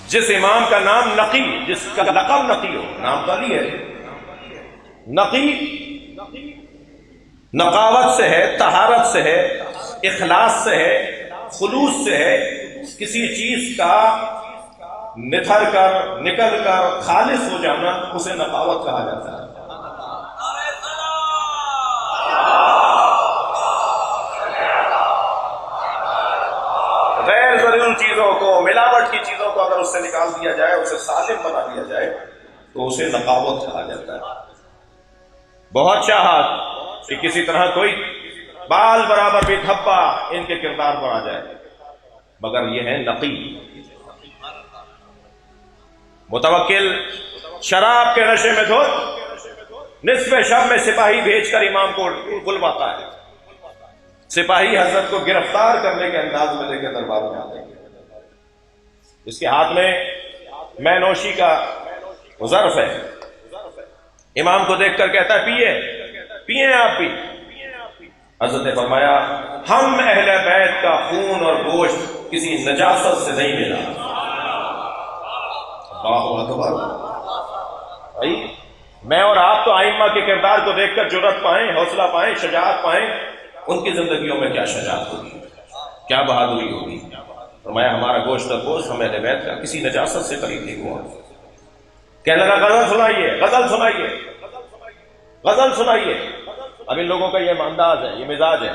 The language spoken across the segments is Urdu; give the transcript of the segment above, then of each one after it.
جس امام کا نام نقی، جس کا لقب نقی ہو، نام تو علی ہے، نقی نقاوت سے ہے، طہارت سے ہے، اخلاص سے ہے، خلوص سے ہے، کسی چیز کا نتھر کر نکل کر خالص ہو جانا اسے نقاوت کہا جاتا ہے۔ غیر ضروری چیزوں کو، ملاوٹ کی چیزوں کو اگر اس سے نکال دیا جائے، اسے سالم بنا دیا جائے تو اسے نقاوت کہا جاتا ہے۔ بہت چاہت کہ کسی طرح کوئی بال برابر بھی دھبا ان کے کردار پر آ جائے، مگر یہ ہے نقی۔ متوکل شراب کے نشے میں دھت نصف شب میں سپاہی بھیج کر امام کو بلواتا ہے، سپاہی حضرت کو گرفتار کرنے کے انداز میں لے کے دربار میں آتے ہیں، اس کے ہاتھ میں نوشی کا ظرف ہے، امام کو دیکھ کر کہتا ہے پیئیں آپ بھی۔ حضرت نے فرمایا ہم اہل بیت کا خون اور گوشت کسی نجاست سے نہیں ملا۔ اللہ اکبر۔ بھائی میں اور آپ تو ائمہ کے کردار کو دیکھ کر جرأت پائیں، حوصلہ پائیں، شجاعت پائیں، ان کی زندگیوں میں کیا شجاعت ہوگی، کیا بہادری ہوگی۔ فرمایا ہمارا گوشت اور گوشت ہم اہل بیت کا کسی نجاست سے قریب نہیں ہوا۔ کہنے لگا غزل سنائیے، غزل سنائیے، غزل سنائیے۔ اب ان لوگوں کا یہ انداز ہے، یہ مزاج ہے۔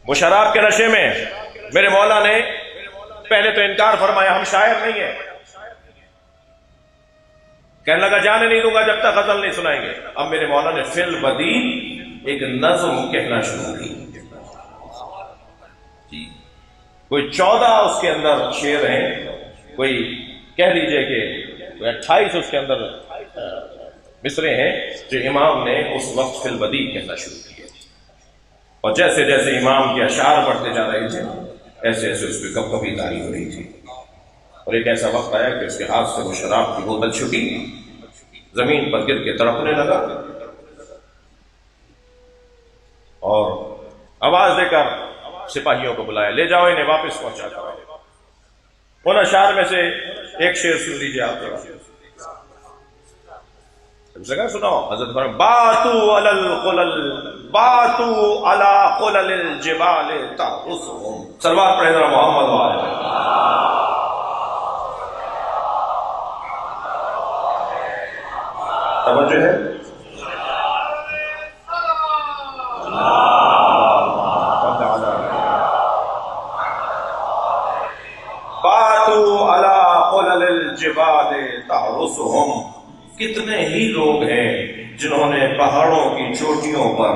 وہ شراب کے نشے میں میرے مولا نے پہلے تو انکار فرمایا، ہم شاعر نہیں ہیں۔ کہنے لگا جانے نہیں دوں گا جب تک غزل نہیں سنائیں گے۔ اب میرے مولا نے فی البدی ایک نظم کہنا شروع کی، کوئی 14 اس کے اندر شعر ہیں، کوئی کہہ لیجئے کہ 28 اس کے اندر مصرے ہیں جو امام نے اس وقت فی البدی کہنا شروع کیے، اور جیسے جیسے امام کے اشعار بڑھتے جا رہے تھے ایسے ایسے اس پہ کب کبھی تاری ہو رہی تھی، اور ایک ایسا وقت آیا کہ اس کے ہاتھ سے وہ شراب کی بوتل چھٹی، زمین پر گر کے تڑپنے لگا، اور آواز دے کر سپاہیوں کو بلایا، لے جاؤ انہیں واپس پہنچا کرو۔ ان اشعار میں سے ایک شعر سن لیجیے آپ ذرا، جگہ سناؤ۔ حضرت فرمایا باتو علی القلل، باتو علی قلل الجبال تحرسهم، صلوات پڑھیں ذرا محمد وآلہ۔ توجہ ہے؟ باتو علی قلل الجبال تحرسهم، کتنے ہی لوگ ہیں جنہوں نے پہاڑوں کی چوٹیوں پر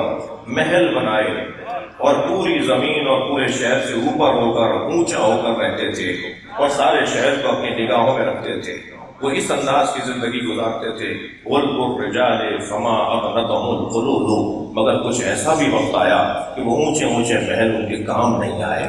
محل بنائے اور پوری زمین اور پورے شہر سے اوپر ہو کر اونچا ہو کر رہتے تھے اور سارے شہر کو اپنی نگاہوں میں رکھتے تھے، وہ اس انداز کی زندگی گزارتے تھے۔ وَالْرِجَالِ فَمَا أَغْنَتْهُمُ الْخُلُودُ، مگر کچھ ایسا بھی وقت آیا کہ وہ اونچے اونچے محل ان کے کام نہیں آئے،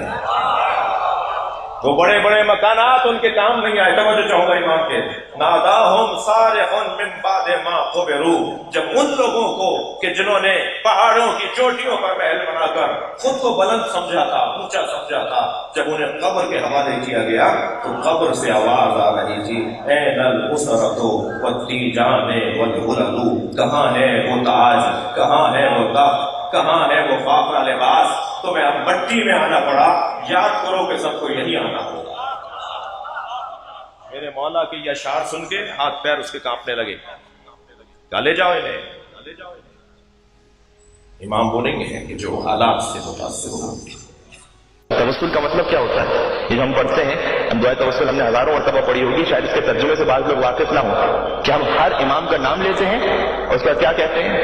وہ بڑے بڑے مکانات ان کے کام نہیں آئے۔ توجہ چاہوں گا امام کے، ناداہم صارخ من بعد ما قبروا، جب ان لوگوں کو کہ جنہوں نے پہاڑوں کی چوٹیوں پر محل بنا کر خود کو بلند سمجھا تھا، اونچا سمجھا تھا، جب انہیں قبر کے حوالے کیا گیا تو قبر سے آواز آ رہی تھی، این الاسرۃ والتیجان والحلل، کہاں ہے وہ تاج، کہاں ہے وہ تخت، کہاں ہے وہ فاخرہ لباس، تمہیں اب مٹی میں آنا پڑا، یاد کرو کہ سب کو یہی آنا ہوگا۔ میرے مولا کے یہ اشعار سن کے ہاتھ پیر اس کے کانپنے لگے، کہا لے جاؤ انہیں۔ امام بولیں گے کہ جو حالات سے متاثر ہو۔ توسل کا مطلب کیا ہوتا ہے؟ یہ جو ہم پڑھتے ہیں، ہم دعائے توسل ہم نے ہزاروں مرتبہ پڑھی ہوگی، شاید اس کے ترجمے سے بعض لوگ واقف نہ ہوں کہ ہم ہر امام کا نام لیتے ہیں اور اس کا کیا کہتے ہیں؟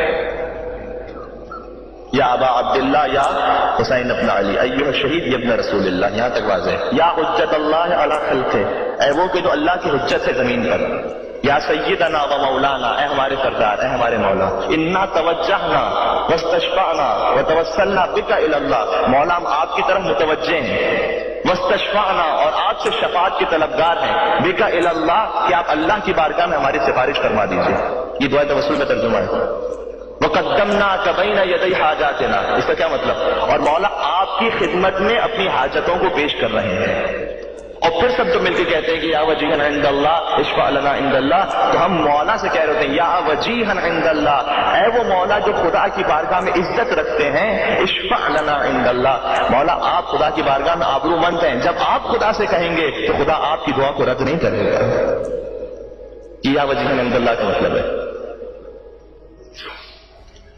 یا ابا عبداللہ، یا حسین ابن علی، ایھا شہید ابن رسول اللہ، یہاں تک واضح ہے۔ یا حجت اللہ علی خلقہ، اے وہ کہ جو اللہ کی حجت ہے زمین پر۔ یا سیدنا و مولانا، اے ہمارے سردار، اے ہمارے مولا۔ انا توجہنا واستشفعنا وتوسلنا بک الی اللہ، مولا ہم آپ کی طرف متوجہ ہیں، واستشفعنا اور آپ سے شفاعت کے طلبگار ہیں، بک الی اللہ کہ آپ اللہ کی بارگاہ میں ہماری سفارش فرما دیجیے۔ یہ دعائے توسل کا ترجمہ ہے۔ وَقَدَّمْنَاكَ بَيْنَ يَدَيْ حَاجَاتِنَا، اس کا کیا مطلب؟ اور مولا آپ کی خدمت میں اپنی حاجتوں کو پیش کر رہے ہیں، اور پھر سب جو مل کے کہتے ہیں کہ یا وجیہن عند اللہ اشفع لنا عند اللہ، تو ہم مولا سے کہہ رہے ہوتے ہیں یا وجیہن عند اللہ، اے وہ مولا جو خدا کی بارگاہ میں عزت رکھتے ہیں، اشفع لنا عند اللہ، مولا آپ خدا کی بارگاہ میں آبرومند ہیں، جب آپ خدا سے کہیں گے تو خدا آپ کی دعا کو رد نہیں کرے گا۔ یا وجیہن عند اللہ کا مطلب ہے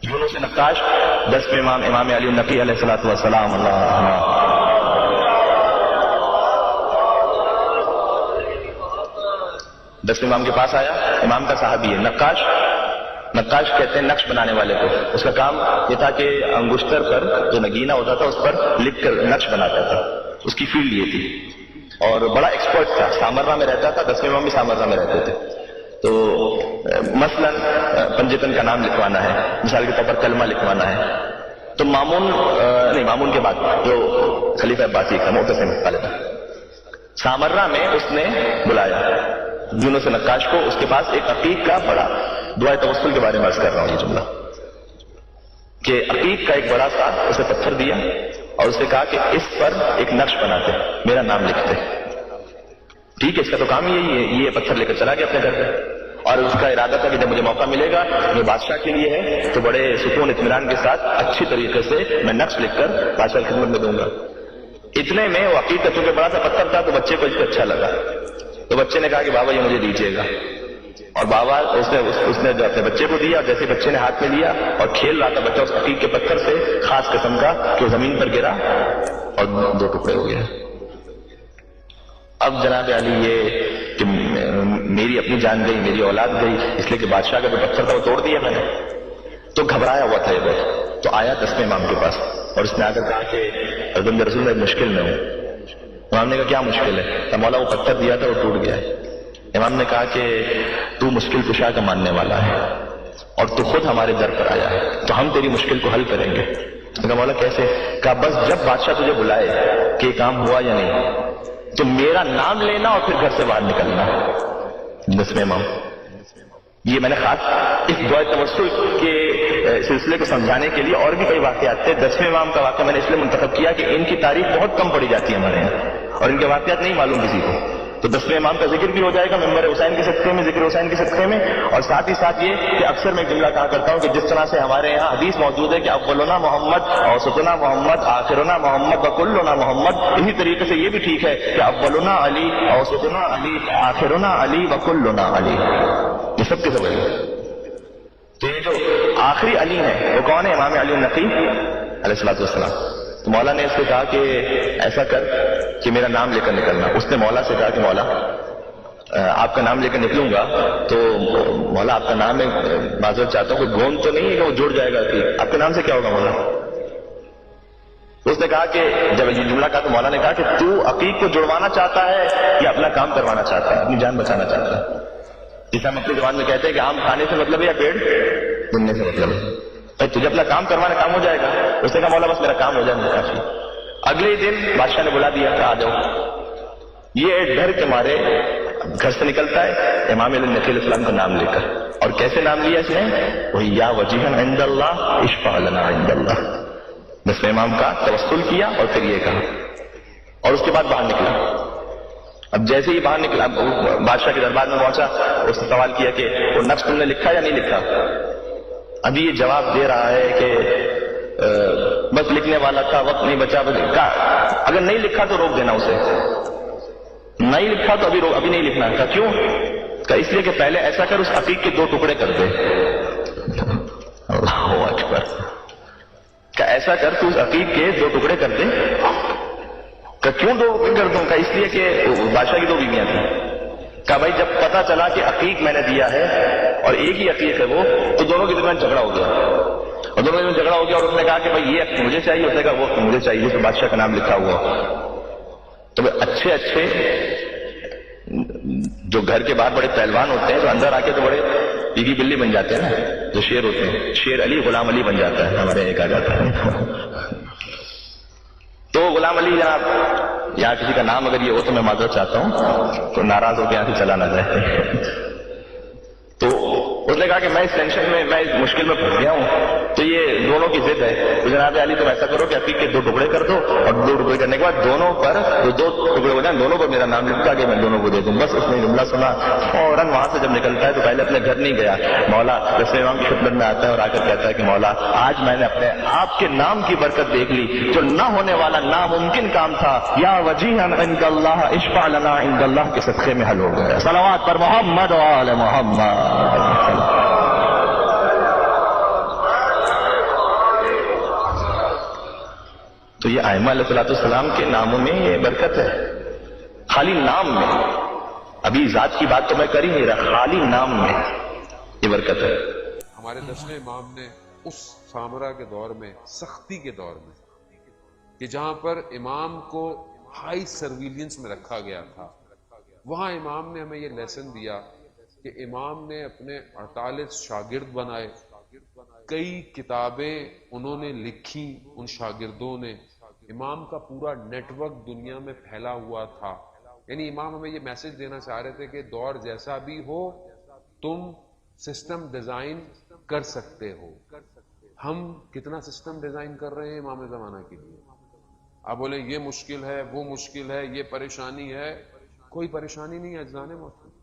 یونس نقاش 10ویں امام امام علی النقی علیہ الصلوۃ والسلام اللہ دس امام کے پاس آیا، امام کا صحابی ہے، نقاش کہتے ہیں نقش بنانے والے کو، اس کا کام یہ تھا کہ انگشتر پر جو نگینہ ہوتا تھا اس پر لکھ کر نقش بناتا تھا، اس کی فیلڈ یہ تھی اور بڑا ایکسپرٹ تھا، سامرا میں رہتا تھا، 10ویں امام بھی سامرا میں رہتے تھے۔ تو مثلا پنجتن کا نام لکھوانا ہے، مثال کے طور پر کلمہ لکھوانا ہے، تو مامون کے بعد جو خلیفہ عباسی کا معتصم والد سامرا میں اس نے بلایا یونس نقاش کو، اس کے پاس ایک عقیق کا بڑا، دعائے توسل کے بارے میں عرض کر رہا ہوں یہ جملہ، کہ عقیق کا ایک بڑا سا اسے پتھر دیا اور اسے کہا کہ اس پر ایک نقش بناتے، میرا نام لکھتے۔ ٹھیک ہے، اس کا تو کام یہی ہے، یہ پتھر لے کر چلا گیا اپنے گھر پہ، اور اس کا ارادہ تھا کہ جب مجھے موقع ملے گا جو بادشاہ کے لیے ہے تو بڑے سکون اطمینان کے ساتھ اچھی طریقے سے میں نقش لکھ کر بادشاہ کی خدمت میں دوں گا۔ اتنے میں وہ عقیق کا چونکہ بڑا سا پتھر تھا تو بچے کو اس کو اچھا لگا، تو بچے نے کہا کہ بابا یہ مجھے دیجیے گا، اور بابا اس نے جو اپنے بچے کو دیا، اور جیسے بچے نے ہاتھ میں لیا اور کھیل رہا تھا بچہ اس عقیق کے پتھر سے خاص قسم کا کہ وہ زمین پر گرا اور 2 ٹکڑے ہو گئے۔ اب جناب علی یہ کہ میری اپنی جان گئی، میری اولاد گئی، اس لیے کہ بادشاہ کا جو پتھر تھا وہ توڑ دیا میں نے، تو گھبرایا ہوا تھا یہ بات، تو آیا 10ویں امام کے پاس اور اس نے آ کر کہا کہ حضرت رسول میں مشکل میں ہوں۔ امام نے کہا کیا مشکل ہے؟ تو مولا وہ پتھر دیا تھا وہ ٹوٹ گیا ہے۔ امام نے کہا کہ تو مشکل کشا کا ماننے والا ہے اور تو خود ہمارے در پر آیا ہے تو ہم تیری مشکل کو حل کریں گے۔ تو کہا مولا کیسے؟ کہا بس جب بادشاہ تجھے بلائے کہ یہ کام ہوا یا نہیں تو میرا نام لینا اور پھر گھر سے باہر نکلنا۔ 10ویں امام، یہ میں نے خاص اس دعائے توسل کے سلسلے کو سمجھانے کے لیے اور بھی کئی واقعات تھے، 10ویں امام کا واقعہ میں نے اس لیے منتخب کیا کہ ان کی تاریخ بہت کم پڑھی جاتی ہے ہمارے یہاں اور ان کے واقعات نہیں معلوم کسی کو، تو 10ویں امام کا ذکر بھی ہو جائے گا ممبر حسین کے صدقے میں، ذکر حسین کے صدقے میں، اور ساتھ ہی ساتھ یہ کہ اکثر میں جملہ کہا کرتا ہوں کہ جس طرح سے ہمارے یہاں حدیث موجود ہے کہ اولنا محمد، اوسطنا محمد، آخرنا محمد وکلنا محمد، اسی طریقے سے یہ بھی ٹھیک ہے کہ اولنا علی، اوسطنا علی، آخرنا علی وکلنا علی، یہ سب کے سب علی۔ تو یہ جو آخری علی ہے وہ کون ہے؟ امام علی النقی علیہ الصلوۃ والسلام۔ تو مولا نے اس سے کہا کہ ایسا کر کہ میرا نام لے کر نکلنا۔ اس نے مولا سے کہا کہ مولا آپ کا نام لے کر نکلوں گا تو مولا آپ کا نام ہے، معذرت چاہتا ہوں کوئی گوند تو نہیں ہے کہ وہ جڑ جائے گا، آپ کے نام سے کیا ہوگا مولا؟ اس نے کہا کہ جب یہ جملہ کہا تو مولا نے کہا کہ تو عقیق کو جڑوانا چاہتا ہے یا اپنا کام کروانا چاہتا ہے، اپنی جان بچانا چاہتا ہے؟ جسے ہم اپنی زبان میں کہتے ہیں کہ آم کھانے سے مطلب ہے یا پیڑ بننے سے مطلب ہے، تجھے اپنا کام کروانا کام ہو جائے گا؟ اس نے کہا مولا بس میرا کام ہو جائے مجھے کافی۔ اگلے دن بادشاہ نے بلا دیا کہ آ جاؤ۔ یہ ڈر کے مارے گھر سے نکلتا ہے امام علی النقی علیہ السلام کا نام لے کر، اور کیسے نام لیا اس نے؟ وہی یا وجیہن عند اللہ اشفع لنا عند اللہ۔ 10ویں امام کا توسل کیا اور پھر یہ کہا، اور اس کے بعد باہر نکلا۔ اب جیسے ہی باہر نکلا بادشاہ کے دربار میں پہنچا، اس نے سوال کیا کہ وہ نقش تم نے لکھا یا نہیں لکھا؟ ابھی یہ جواب دے رہا ہے کہ بس لکھنے والا تھا، وقت نہیں بچا، اگر نہیں لکھا تو روک دینا اسے، نہیں لکھا تو ابھی نہیں لکھنا۔ کہا کیوں؟ کہا اس لیے کہ پہلے ایسا کر اس عقیق کے 2 ٹکڑے کر دے۔ اللہ اکبر! کہا ایسا کر تو اس عقیق کے 2 ٹکڑے کر دے۔ کہا کیوں 2 ٹکڑے کر دوں؟ کہا اس لیے کہ بادشاہ کی 2 بیویاں تھیں۔ کہا بھائی جب پتا چلا کہ عقیق میں نے دیا ہے اور ایک ہی عقیق ہے وہ، تو دونوں کے درمیان جھگڑا ہو گیا، اور دونوں میں جھگڑا ہو گیا، اور اس نے کہا کہ بھائی یہ مجھے چاہیے، اس نے کہا وہ مجھے چاہیے، جس میں بادشاہ کا نام لکھا ہوا۔ تو اچھے جو گھر کے باہر بڑے پہلوان ہوتے ہیں تو اندر آ کے تو بڑے بیگی بلی بن جاتے ہیں نا، جو شیر ہوتے ہیں، شیر علی غلام علی بن جاتا ہے، ہمارے ایک آ جاتا ہے۔ تو غلام علی جناب یہاں کسی کا نام اگر یہ ہو تو میں معذرت چاہتا ہوں، تو ناراض ہو کے یہاں سے چلا نہ جائے۔ تو اس نے کہا کہ میں اس ٹینشن میں، میں اس مشکل میں پھنس گیا ہوں، تو یہ دونوں کی ضد ہے، تو جناب علی تم ایسا کرو کہ عقیق کے 2 ٹکڑے کر دو، اور 2 ٹکڑے کرنے کے بعد دونوں پر جو 2 ٹکڑے ہو جائیں دونوں پر میرا نام لکھا کہ میں دونوں کو دے دوں۔ بس اس نے جملہ سنا، فوراً وہاں سے جب نکلتا ہے تو پہلے اپنے گھر نہیں گیا، مولا رسول امام کی خدمت میں آتا ہے اور آ کر کہتا ہے کہ مولا آج میں نے اپنے آپ کے نام کی برکت دیکھ لی، جو نہ ہونے والا ناممکن کام تھا، یا وجیہا عند اللہ اشفع لنا عند اللہ کے صدقے میں حل ہو گیا۔ صلوات پر محمد و آل محمد۔ تو یہ ائمہ علیہ السلام کے ناموں میں یہ برکت ہے، خالی نام میں، ابھی ذات کی بات تو میں کر ہی نہیں رہا، خالی نام میں یہ برکت ہے۔ ہمارے 10ویں امام نے اس سامرا کے دور میں، سختی کے دور میں، کہ جہاں پر امام کو ہائی سرویلنس میں رکھا گیا تھا، وہاں امام نے ہمیں یہ لیسن دیا کہ امام نے اپنے 48 شاگرد بنائے، کئی کتابیں انہوں نے لکھی، ان شاگردوں نے، امام کا پورا نیٹ ورک دنیا میں پھیلا ہوا تھا۔ یعنی امام ہمیں یہ میسج دینا چاہ رہے تھے کہ دور جیسا بھی ہو تم سسٹم ڈیزائن کر سکتے ہو۔ ہم کتنا سسٹم ڈیزائن کر رہے ہیں امام زمانہ کے لیے؟ آپ بولیں یہ مشکل ہے، وہ مشکل ہے، یہ پریشانی ہے، کوئی پریشانی نہیں ہے اجزان محترم۔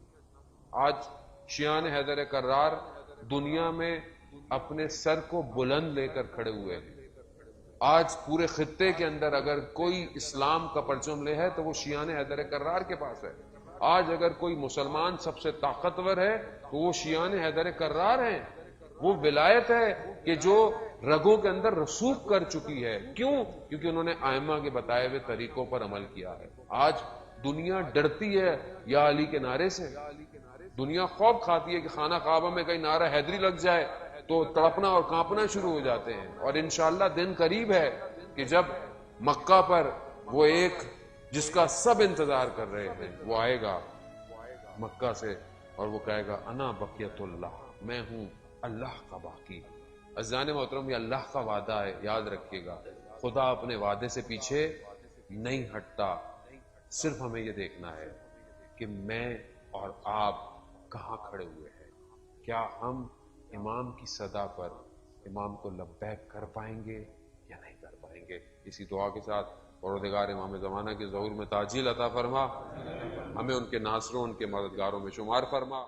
آج شیعان حیدر کرار دنیا میں اپنے سر کو بلند لے کر کھڑے ہوئے ہیں۔ آج پورے خطے کے اندر اگر کوئی اسلام کا پرچم لے ہے تو وہ شیعان حیدر کرار کے پاس ہے۔ آج اگر کوئی مسلمان سب سے طاقتور ہے تو وہ شیعان حیدر کرار ہیں۔ وہ ولایت ہے کہ جو رگوں کے اندر رسوخ کر چکی ہے۔ کیوں؟ کیونکہ انہوں نے ائمہ کے بتائے ہوئے طریقوں پر عمل کیا ہے۔ آج دنیا ڈرتی ہے یا علی کے نعرے سے، دنیا خوف کھاتی ہے کہ خانہ کعبہ میں کہیں نعرہ حیدری لگ جائے تو تڑپنا اور کانپنا شروع ہو جاتے ہیں۔ اور انشاءاللہ دن قریب ہے کہ جب مکہ پر وہ ایک جس کا سب انتظار کر رہے ہیں وہ آئے گا مکہ سے اور وہ کہے گا انا بقیت اللہ، میں ہوں اللہ کا باقی۔ عزیزان محترم، یہ اللہ کا وعدہ ہے، یاد رکھیے گا۔ خدا اپنے وعدے سے پیچھے نہیں ہٹتا، صرف ہمیں یہ دیکھنا ہے کہ میں اور آپ کہاں کھڑے ہوئے ہیں۔ کیا ہم امام کی صدا پر امام کو لبیک کر پائیں گے یا نہیں کر پائیں گے؟ اسی دعا کے ساتھ پروردگار امام زمانہ کے ظہور میں تعجیل عطا فرما، ہمیں ان کے ناصروں، ان کے مددگاروں میں شمار فرما۔